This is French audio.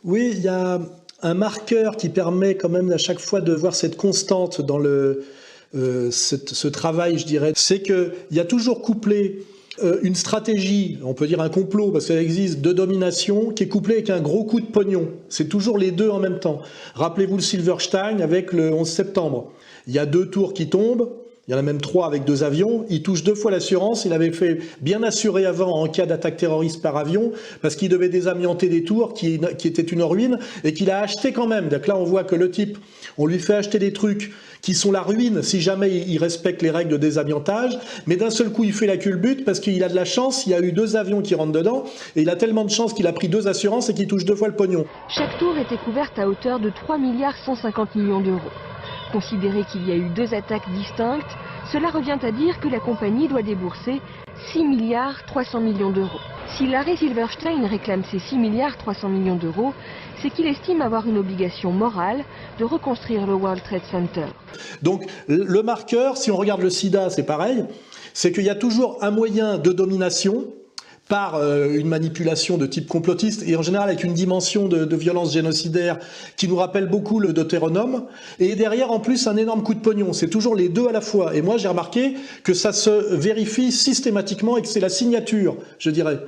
Oui, il y a un marqueur qui permet quand même à chaque fois de voir cette constante dans ce travail, je dirais. C'est qu'il y a toujours couplé une stratégie, on peut dire un complot, parce qu'elle existe, de domination, qui est couplée avec un gros coup de pognon. C'est toujours les deux en même temps. Rappelez-vous le Silverstein avec le 11 septembre. Il y a 2 tours qui tombent. Il y en a même 3 avec 2 avions. Il touche 2 fois l'assurance. Il avait fait bien assurer avant en cas d'attaque terroriste par avion parce qu'il devait désamianter des tours qui étaient une ruine et qu'il a acheté quand même. Donc là, on voit que le type, on lui fait acheter des trucs qui sont la ruine si jamais il respecte les règles de désamiantage. Mais d'un seul coup, il fait la culbute parce qu'il a de la chance. Il y a eu 2 avions qui rentrent dedans et il a tellement de chance qu'il a pris 2 assurances et qu'il touche 2 fois le pognon. Chaque tour était couverte à hauteur de 3 150 millions d'euros. Considérer qu'il y a eu 2 attaques distinctes, cela revient à dire que la compagnie doit débourser 6 300 millions d'euros. Si Larry Silverstein réclame ces 6 300 millions d'euros, c'est qu'il estime avoir une obligation morale de reconstruire le World Trade Center. Donc le marqueur, si on regarde le sida, c'est pareil, c'est qu'il y a toujours un moyen de domination par une manipulation de type complotiste et en général avec une dimension de violence génocidaire qui nous rappelle beaucoup le Deutéronome, et derrière en plus un énorme coup de pognon. C'est toujours les deux à la fois. Et moi j'ai remarqué que ça se vérifie systématiquement et que c'est la signature, je dirais.